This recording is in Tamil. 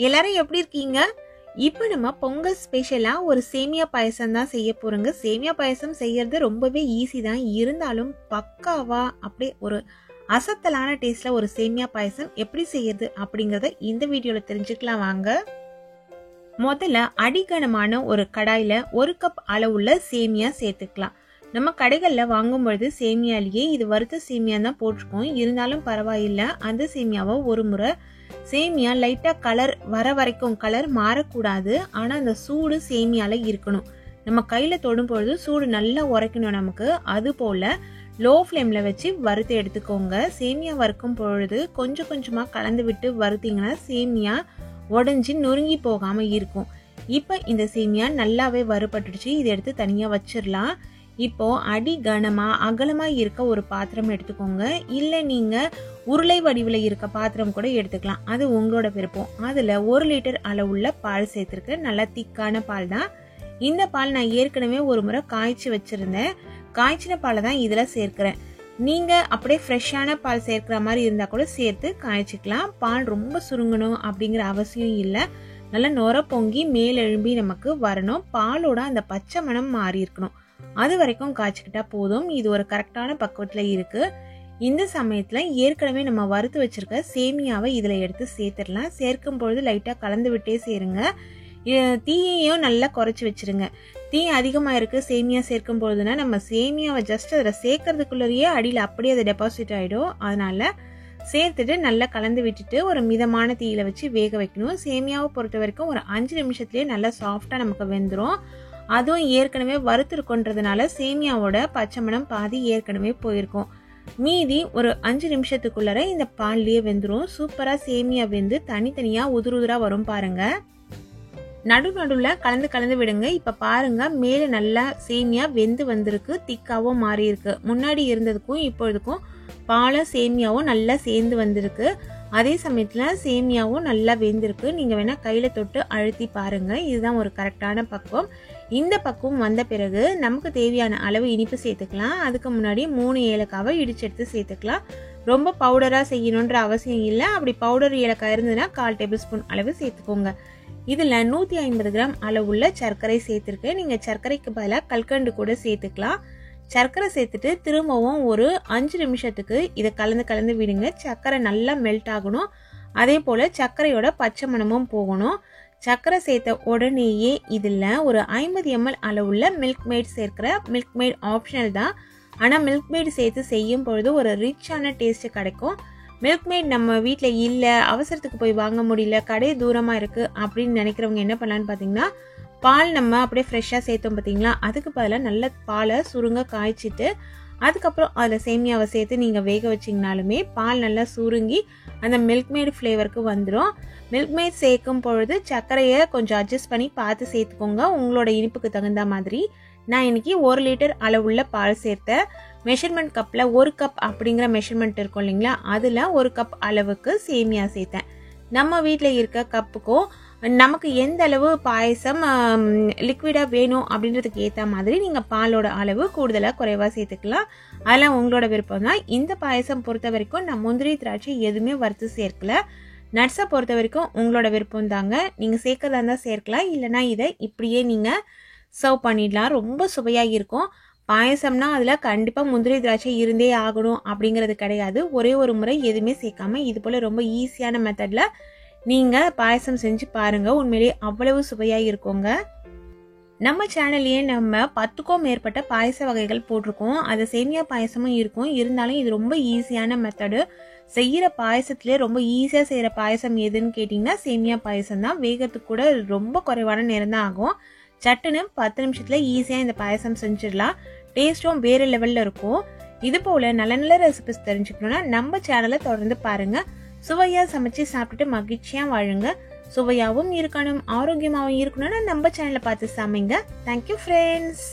எல்லாரும் எப்படி இருக்கீங்க? இப்போ நம்ம பொங்கல் ஸ்பெஷலா ஒரு சேமியா பாயசம் தான் செய்ய போறோங்க. சேமியா பாயசம் செய்யறது ரொம்பவே ஈஸி தான். இருந்தாலும் பக்காவா அப்படியே ஒரு அசத்தலான டேஸ்ட்ல ஒரு சேமியா பாயசம் எப்படி செய்யறது அப்படிங்கறத இந்த வீடியோல தெரிஞ்சுக்கலாம் வாங்க. முதல்ல அடிகனமான ஒரு கடாயில 1 கப் அளவுள்ள சேமியா சேர்த்துக்கலாம். நம்ம கடைகள்ல வாங்கும் பொழுது சேமியாலேயே இது வறுத்த சேமியா தான் போட்டிருக்கோம். இருந்தாலும் பரவாயில்ல, அந்த சேமியாவை ஒரு முறை சேமியா லைட்டா கலர் வர வரைக்கும், கலர் மாறக்கூடாது, ஆனா அந்த சூடு சேமியால இருக்கணும். நம்ம கையில தொடும் பொழுது சூடு நல்லா உரைக்கணும் நமக்கு. அது போல லோ ஃப்ளேம்ல வச்சு வறுத்து எடுத்துக்கோங்க. சேமியா வறுக்கும் பொழுது கொஞ்சம் கொஞ்சமா கலந்து விட்டு வறுத்தீங்கன்னா சேமியா உடஞ்சி நொறுங்கி போகாம இருக்கும். இப்ப இந்த சேமியா நல்லாவே வறுபட்டுடுச்சு. இதை எடுத்து தனியா வச்சிடலாம். இப்போ அடி கனமா அகலமா இருக்க ஒரு பாத்திரம் எடுத்துக்கோங்க. இல்ல நீங்க உருளை வடிவில் இருக்க பாத்திரம் கூட எடுத்துக்கலாம், அது உங்களோட விருப்பம். அதுல 1 லிட்டர் அளவுள்ள பால் சேர்த்திருக்கேன். நல்லா திக்கான பால் தான். இந்த பால் நான் ஏற்கனவே ஒரு முறை காய்ச்சி வச்சிருந்தேன். காய்ச்சின பாலை தான் இதுல சேர்க்கிறேன். நீங்க அப்படியே ஃப்ரெஷ்ஷான பால் சேர்க்கிற மாதிரி இருந்தா கூட சேர்த்து காய்ச்சிக்கலாம். பால் ரொம்ப சுருங்கணும் அப்படிங்கிற அவசியம் இல்லை. நல்லா நொர பொங்கி மேல் எழும்பி நமக்கு வரணும். பாலோட அந்த பச்சை மணம் மாறி இருக்கணும். அது வரைக்கும் காய்ச்சிக்கிட்டா போதும். இது ஒரு கரெக்டான பக்குவத்துல இருக்கு. இந்த சமயத்துல ஏற்கனவே நம்ம வறுத்து வச்சிருக்க சேமியாவை இதுல எடுத்து சேர்த்துடலாம். சேர்க்கும் பொழுது லைட்டா கலந்து விட்டே சேருங்க. தீயையும் நல்லா குறைச்சி வச்சிருங்க. தீ அதிகமா இருக்கு சேமியா சேர்க்கும் பொழுதுனா நம்ம சேமியாவை ஜஸ்ட் அதுல சேர்க்கறதுக்குள்ளேயே அடியில அப்படியே அது டெபாசிட் ஆயிடும். அதனால சேர்த்துட்டு நல்லா கலந்து விட்டுட்டு ஒரு மிதமான தீயில வச்சு வேக வைக்கணும். சேமியாவை பொறுத்த வரைக்கும் ஒரு 5 நிமிஷத்துலயே நல்லா சாஃப்டா நமக்கு வெந்துடும். அதுவும் ஏற்கனவே வறுத்துருக்குன்றதுனால சேமியாவோட பச்சை மணம் பாதி ஏற்கனவே போயிருக்கும். மீதி ஒரு 5 நிமிஷத்துக்குள்ளர இந்த பால்லயே வெந்துடும். சூப்பரா சேமியா வெந்து தனித்தனியா உதுருதுரா வரும் பாருங்க. நடுவுல கலந்து விடுங்க. இப்ப பாருங்க, மேல நல்லா சேமியா வெந்து வந்திருக்கு, திக்காவும் மாறி இருக்கு. முன்னாடி இருந்ததுக்கும் இப்பொழுதுக்கும் பாலும் சேமியாவும் நல்லா சேர்ந்து வந்திருக்கு. அதே சமயத்துல சேமியாவும் நல்லா வெந்திருக்கு. நீங்க வேணா கையில தொட்டு அழுத்தி பாருங்க. இதுதான் ஒரு கரெக்டான பக்குவம். இந்த பக்குவம் வந்த பிறகு நமக்கு தேவையான அளவு இனிப்பு சேர்த்துக்கலாம். அதுக்கு முன்னாடி 3 ஏலக்காவை இடிச்சு எடுத்து சேர்த்துக்கலாம். ரொம்ப பவுடரா செய்யணும்ன்ற அவசியம் இல்லை. அப்படி பவுடர் ஏலக்காய் இருந்ததுன்னா 1/4 டேபிள் ஸ்பூன் அளவு சேர்த்துக்கோங்க. இதுல 150 கிராம் அளவுள்ள சர்க்கரை சேர்த்திருக்கேன். நீங்க சர்க்கரைக்கு பதிலாக கல்கண்டு கூட சேர்த்துக்கலாம். சர்க்கரை சேர்த்துட்டு திரும்பவும் ஒரு 5 நிமிஷத்துக்கு இதை கலந்து விடுங்க. சர்க்கரை நல்லா மெல்ட் ஆகணும். அதே போல சர்க்கரையோட பச்சை மணமும் போகணும். சர்க்கரை சேர்த்த உடனேயே இதுல ஒரு 50 ml அளவுள்ள மில்க் மேட் சேர்க்கிற. மில்க் மேட் ஆப்ஷனல் தான், ஆனா மில்க் மேட் சேர்த்து செய்யும் பொழுது ஒரு ரிச்சான டேஸ்ட் கிடைக்கும். மில்க் மேட் நம்ம வீட்டில் இல்லை, அவசரத்துக்கு போய் வாங்க முடியல, கடை தூரமா இருக்கு அப்படின்னு நினைக்கிறவங்க என்ன பண்ணலான்னு பாத்தீங்கன்னா, பால் நம்ம அப்படியே ஃப்ரெஷ்ஷாக சேர்த்தோம் பார்த்தீங்களா, அதுக்கு பதிலாக நல்ல பாலை சுருங்க காய்ச்சிட்டு அதுக்கப்புறம் அதில் சேமியாவை சேர்த்து நீங்கள் வேக வச்சிங்கனாலுமே பால் நல்லா சுருங்கி அந்த மில்க் மேட் ஃப்ளேவருக்கு வந்துடும். மில்க் மேட் சேர்க்கும் பொழுது சர்க்கரையை கொஞ்சம் அட்ஜஸ்ட் பண்ணி பார்த்து சேர்த்துக்கோங்க, உங்களோட இனிப்புக்கு தகுந்த மாதிரி. நான் இன்னைக்கு 1 லிட்டர் அளவுள்ள பால் சேர்த்தேன். மெஷர்மெண்ட் கப்பில் 1 கப் அப்படிங்கிற மெஷர்மெண்ட் இருக்கும் இல்லைங்களா, அதில் 1 கப் அளவுக்கு சேமியா சேர்த்தேன். நம்ம வீட்டில் இருக்க கப்புக்கும் நமக்கு எந்த அளவு பாயசம் லிக்விடா வேணும் அப்படின்றதுக்கு ஏற்ற மாதிரி நீங்கள் பாலோட அளவு கூடுதலாக குறைவாக சேர்த்துக்கலாம். அதெல்லாம் உங்களோட விருப்பம் தான். இந்த பாயசம் பொறுத்த வரைக்கும் நான் முந்திரி திராட்சை எதுவுமே வறுத்து சேர்க்கல. நட்ஸை பொறுத்த வரைக்கும் உங்களோட விருப்பம் தாங்க. நீங்கள் சேர்க்கறதா இருந்தால் சேர்க்கலாம், இல்லைனா இதை இப்படியே நீங்கள் சர்வ் பண்ணிடலாம். ரொம்ப சுவையாக இருக்கும். பாயசம்னா அதில் கண்டிப்பாக முந்திரி திராட்சை இருந்தே ஆகணும் அப்படிங்கிறது கிடையாது. ஒரே ஒரு முறை எதுவுமே சேர்க்காம இது போல் ரொம்ப ஈஸியான மெத்தடில் நீங்கள் பாயசம் செஞ்சு பாருங்க. உண்மையிலேயே அவ்வளவு சுவையாக இருக்குங்க. நம்ம சேனல்லையே நம்ம 10க்கும் மேற்பட்ட பாயச வகைகள் போட்டிருக்கோம். அது சேமியா பாயசமும் இருக்கும். இருந்தாலும் இது ரொம்ப ஈஸியான மெத்தடு. செய்கிற பாயசத்துலேயே ரொம்ப ஈஸியாக செய்கிற பாயசம் எதுன்னு கேட்டிங்கன்னா சேமியா பாயசம் தான். வேகத்துக்கு கூட ரொம்ப குறைவான நேரம் தான் ஆகும். சட்டுன்னு 10 நிமிஷத்தில் ஈஸியாக இந்த பாயசம் செஞ்சிடலாம். டேஸ்ட்டும் வேறு லெவலில் இருக்கும். இது போல் நல்ல நல்ல ரெசிபிஸ் தெரிஞ்சுக்கணுன்னா நம்ம சேனலை தொடர்ந்து பாருங்கள். சுவையாக சமைச்சு சாப்பிட்டுட்டு மகிழ்ச்சியாக வாழுங்க. சுவையாகவும் இருக்கணும், ஆரோக்கியமாகவும் இருக்கணும்னா நம்ம சேனலை பார்த்து சமைங்க. Thank you friends.